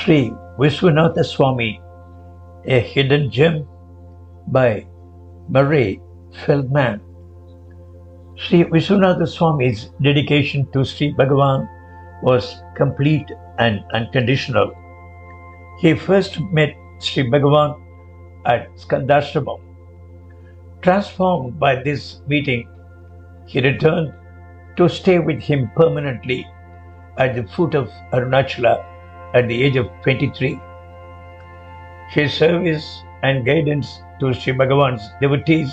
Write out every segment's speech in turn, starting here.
Sri Viswanatha Swami, a hidden gem by Murray Feldman. Sri Viswanatha Swami's dedication to Sri Bhagavan was complete and unconditional. He first met Sri Bhagavan at Skandasramam. Transformed by this meeting, he returned to stay with him permanently at the foot of Arunachala at the age of 23. His service and guidance to Sri Bhagavan's devotees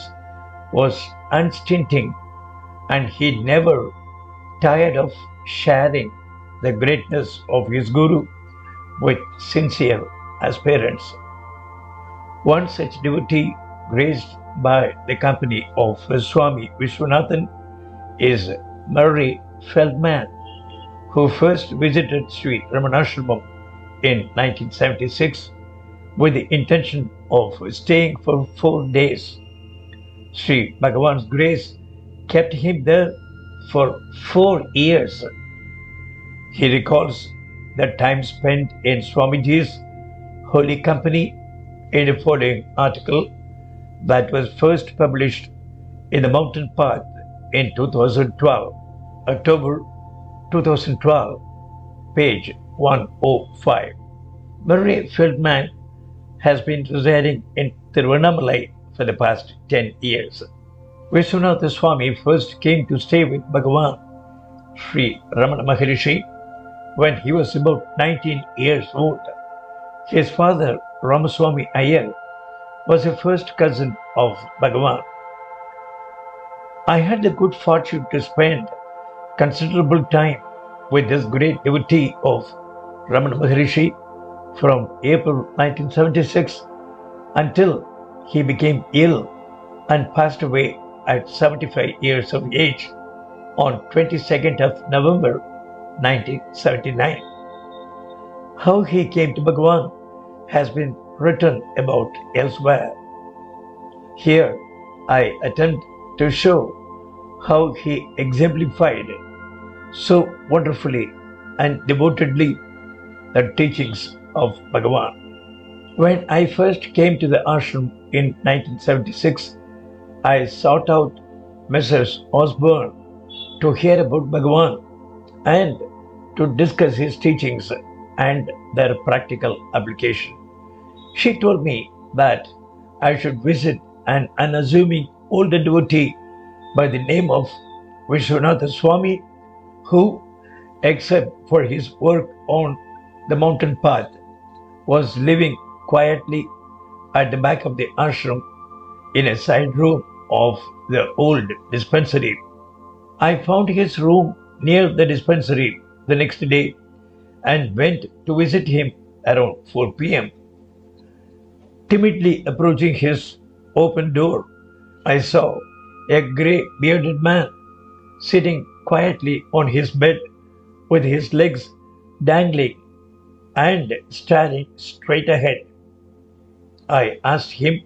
was unstinting, and he never tired of sharing the greatness of his Guru with sincere aspirants. One such devotee, graced by the company of Swami Viswanathan, is Murray Feldman, who first visited Sri Ramanasramam in 1976 with the intention of staying for 4 days. Sri Bhagavan's grace kept him there for 4 years. He recalls the time spent in Swamiji's holy company in the following article that was first published in the Mountain Path in 2012, October 2012, page 105. Murray Feldman has been residing in Tiruvannamalai for the past 10 years. Viswanatha Swami first came to stay with Bhagavan Sri Ramana Maharshi when he was about 19 years old. His father, Ramaswamy Iyer, was a first cousin of Bhagavan. I had the good fortune to spend considerable time with this great devotee of Ramana Maharshi from April 1976 until he became ill and passed away at 75 years of age on 22nd of November 1979. How he came to Bhagavan has been written about elsewhere. Here I attempt to show how he exemplified so wonderfully and devotedly the teachings of Bhagavan. When I first came to the ashram in 1976, I sought out Messrs. Osborne to hear about Bhagavan and to discuss his teachings and their practical application. She told me that I should visit an unassuming older devotee by the name of Viswanatha Swami, who, except for his work on the mountain path, was living quietly at the back of the ashram in a side room of the old dispensary. I found his room near the dispensary the next day and went to visit him around 4 p.m. Timidly approaching his open door, I saw a grey bearded man sitting quietly on his bed with his legs dangling and staring straight ahead. I asked him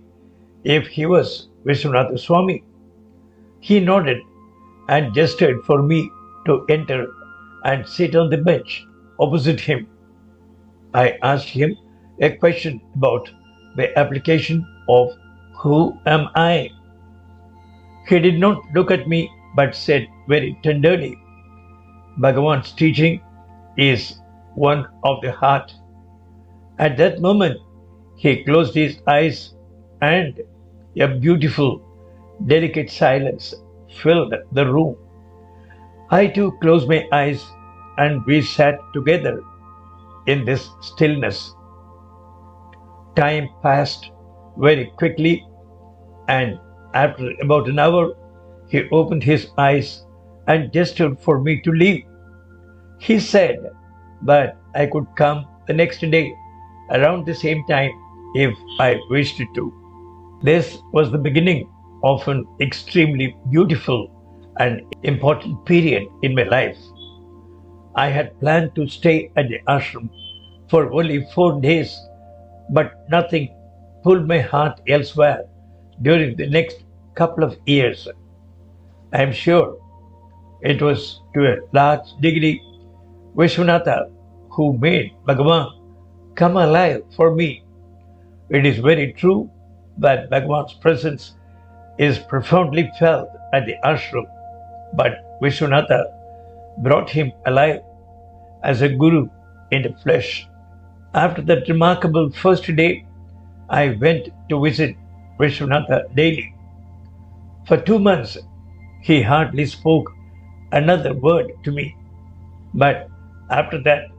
if he was Viswanatha Swami. He nodded and gestured for me to enter and sit on the bench opposite him. I asked him a question about the application of "Who am I?" He did not look at me but said very tenderly, "Bhagavan's teaching is one of the heart." At that moment, he closed his eyes and a beautiful, delicate silence filled the room. I too closed my eyes and we sat together in this stillness. Time passed very quickly, and after about an hour, he opened his eyes and gestured for me to leave. He said that I could come the next day around the same time if I wished to. This was the beginning of an extremely beautiful and important period in my life. I had planned to stay at the ashram for only 4 days, but nothing pulled my heart elsewhere during the next couple of years. I am sure it was to a large degree Viswanatha who made Bhagavan come alive for me. It is very true that Bhagavan's presence is profoundly felt at the ashram, but Viswanatha brought him alive as a guru in the flesh. After that remarkable first day, I went to visit Viswanatha daily. For 2 months, he hardly spoke another word to me. But after that,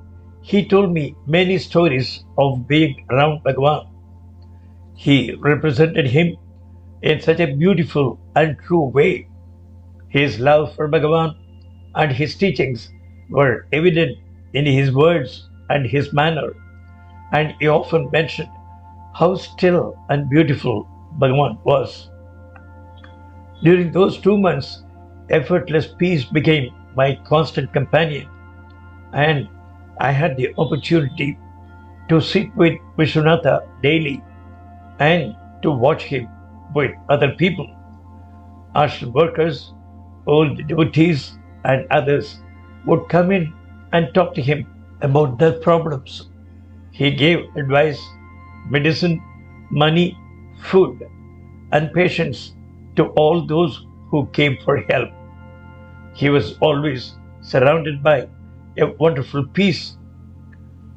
he told me many stories of being around Bhagavan. He represented him in such a beautiful and true way. His love for Bhagavan and his teachings were evident in his words and his manner, and he often mentioned how still and beautiful Bhagavan was. During those 2 months, effortless peace became my constant companion, and I had the opportunity to sit with Viswanatha daily and to watch him with other people. Ashram workers, old devotees, and others would come in and talk to him about their problems. He gave advice, medicine, money, food, and patience to all those who came for help. He was always surrounded by a wonderful peace.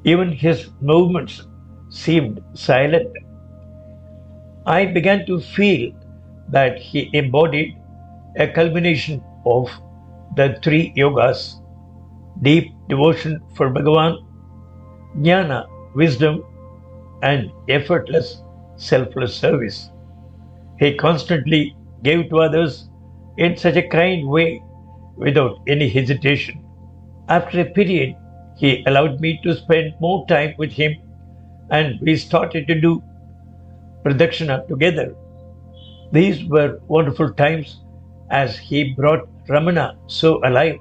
Even his movements seemed silent. I began to feel that he embodied a culmination of the 3 yogas: deep devotion for Bhagavan, jnana, wisdom, and effortless, selfless service. He constantly gave to others in such a kind way without any hesitation. After a period, he allowed me to spend more time with him, and we started to do pradakshina together. These were wonderful times as he brought Ramana so alive.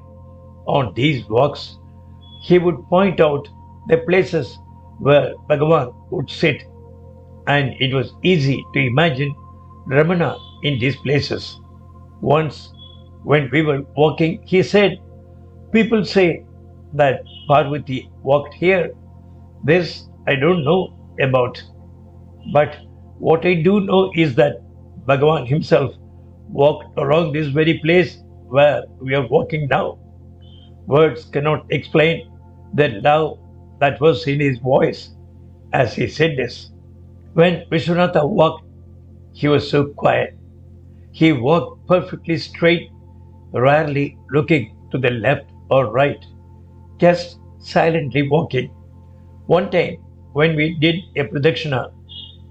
On these walks, he would point out the places where Bhagavan would sit, and it was easy to imagine Ramana in these places. Once, when we were walking, he said, "People say that Parvati walked here. This I don't know about. But what I do know is that Bhagavan himself walked along this very place where we are walking now." Words cannot explain the love that was in his voice as he said this. When Viswanatha walked, he was so quiet. He walked perfectly straight, rarely looking to the left or right, just silently walking. One time, when we did a pradakshina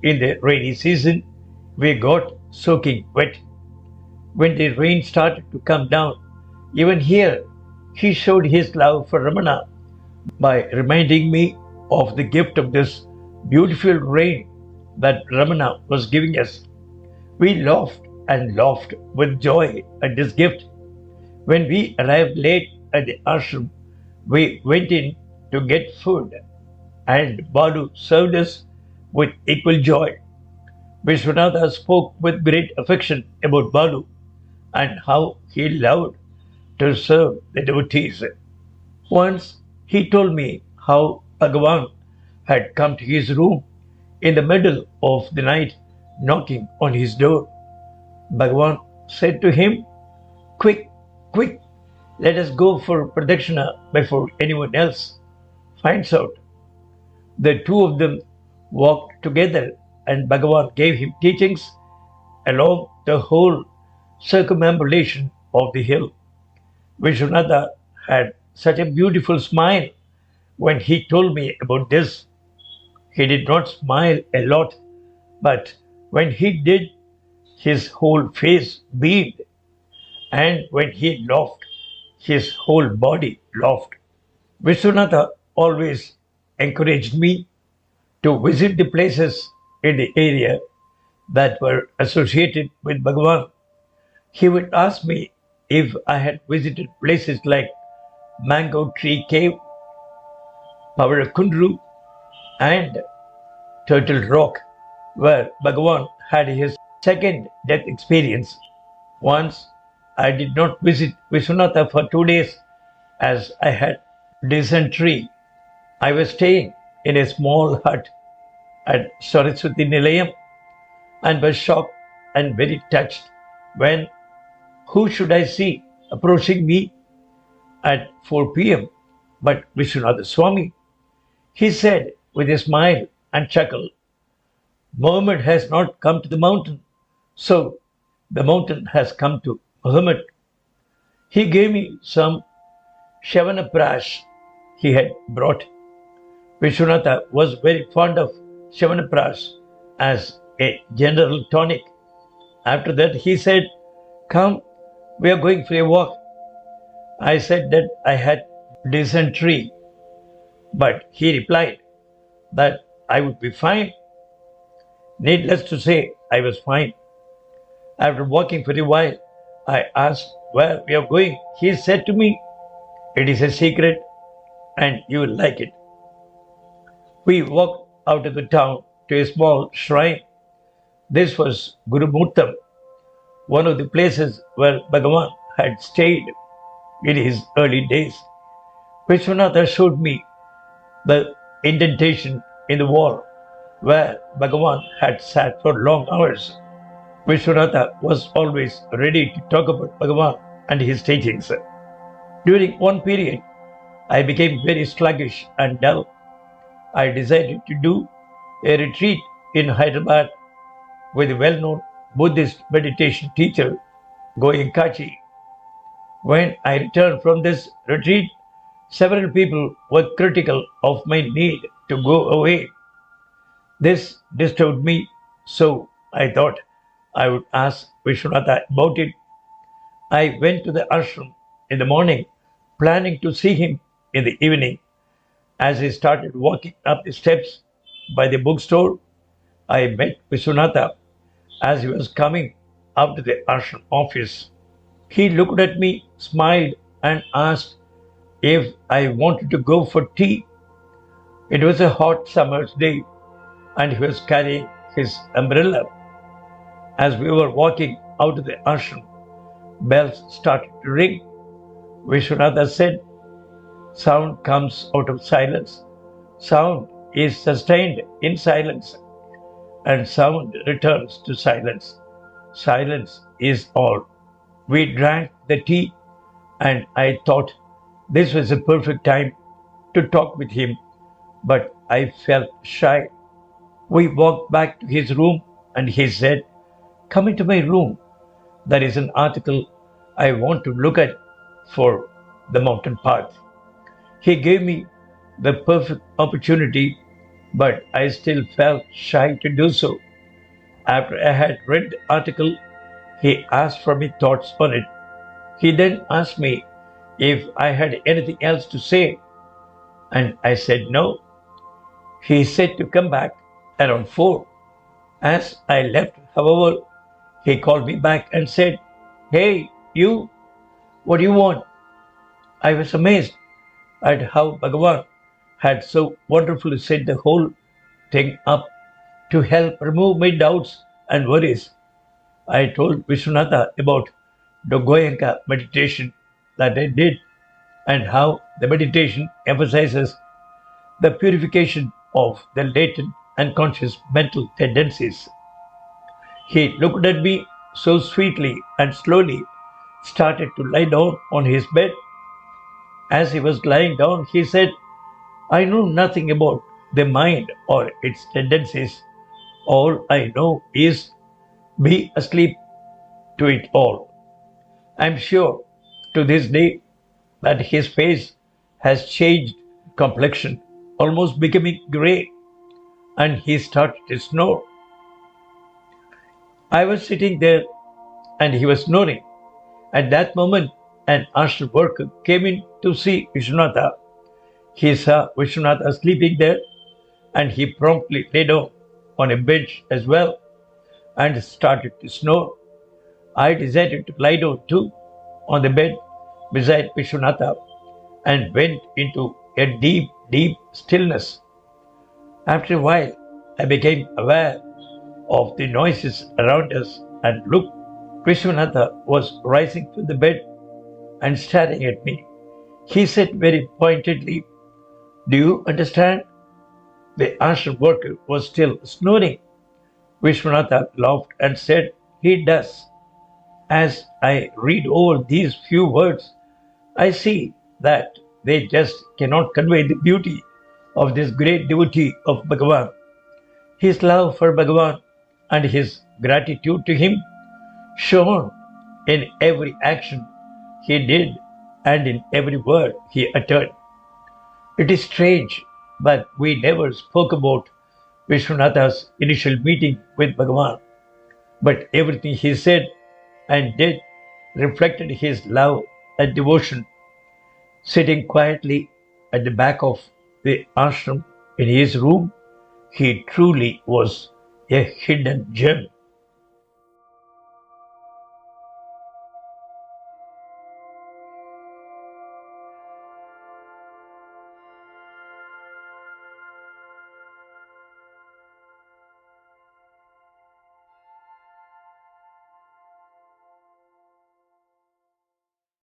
in the rainy season, we got soaking wet. When the rain started to come down, even here, he showed his love for Ramana by reminding me of the gift of this beautiful rain that Ramana was giving us. We laughed and laughed with joy at this gift. When we arrived late at the ashram, we went in to get food, and Balu served us with equal joy. Viswanatha spoke with great affection about Balu and how he loved to serve the devotees. Once he told me how Bhagavan had come to his room in the middle of the night, knocking on his door. Bhagavan said to him, "Quick, quick, let us go for pradakshina before anyone else finds out." The two of them walked together, and Bhagavan gave him teachings along the whole circumambulation of the hill. Viswanatha had such a beautiful smile when he told me about this. He did not smile a lot, but when he did, his whole face beamed, and when he laughed, his whole body laughed. Viswanatha always encouraged me to visit the places in the area that were associated with Bhagavan. He would ask me if I had visited places like Mango Tree Cave, Pavarakundru, and Turtle Rock, where Bhagavan had his second death experience. Once I did not visit Viswanatha for 2 days as I had dysentery. I was staying in a small hut at Saraswati Nilayam and was shocked and very touched when who should I see approaching me at 4 p.m. but Viswanatha Swami. He said with a smile and chuckle, Muhammad has not come to the mountain, so the mountain has come to Muhammad. He gave me some Shavanaprash he had brought. Viswanatha was very fond of Shavanaprash as a general tonic. After that, he said, Come, we are going for a walk. I said that I had dysentery, but he replied that I would be fine. Needless to say, I was fine. After walking for a while, I asked where we are going. He said to me, It is a secret and you will like it. We walked out of the town to a small shrine. This was Guru Murtam, one of the places where Bhagavan had stayed in his early days. Viswanatha showed me the indentation in the wall where Bhagavan had sat for long hours. Viswanatha was always ready to talk about Bhagavan and his teachings. During one period, I became very sluggish and dull. I decided to do a retreat in Hyderabad with a well-known Buddhist meditation teacher, Goenkaji. When I returned from this retreat, several people were critical of my need to go away. This disturbed me, so I thought I would ask Viswanatha about it. I went to the ashram in the morning, planning to see him in the evening. As he started walking up the steps by the bookstore, I met Viswanatha as he was coming up to the ashram office. He looked at me, smiled, and asked if I wanted to go for tea. It was a hot summer's day, and he was carrying his umbrella. As we were walking out of the ashram, bells started to ring. Viswanatha said, Sound comes out of silence. Sound is sustained in silence, and sound returns to silence. Silence is all. We drank the tea, and I thought this was a perfect time to talk with him, but I felt shy. We walked back to his room, and he said, Come into my room. There is an article I want to look at for the mountain path. He gave me the perfect opportunity, but I still felt shy to do so. After I had read the article, he asked for my thoughts on it. He then asked me if I had anything else to say, and I said no. He said to come back around 4. As I left, however, he called me back and said, Hey, you, what do you want? I was amazed at how Bhagavan had so wonderfully set the whole thing up to help remove my doubts and worries. I told Viswanatha about the Goenka meditation that I did and how the meditation emphasizes the purification of the latent unconscious mental tendencies. He looked at me so sweetly and slowly started to lie down on his bed. As he was lying down, he said, I know nothing about the mind or its tendencies. All I know is be asleep to it all. I am sure to this day that his face has changed complexion, almost becoming grey, and he started to snore. I was sitting there and he was snoring. At that moment, an ashram worker came in to see Viswanatha. He saw Viswanatha sleeping there, and he promptly lay down on a bench as well and started to snore. I decided to lie down too on the bed beside Viswanatha and went into a deep, deep stillness. After a while, I became aware of the noises around us and looked. Viswanatha was rising from the bed and staring at me. He said very pointedly, Do you understand? The ashram worker was still snoring. Viswanatha laughed and said, "He does. As I read over these few words, I see that they just cannot convey the beauty of this great devotee of Bhagavan. His love for Bhagavan and his gratitude to him shown in every action he did and in every word he uttered. It is strange, but we never spoke about Vishwanatha's initial meeting with Bhagavan, but everything he said and did reflected his love and devotion. Sitting quietly at the back of the ashram in his room, he truly was a hidden gem.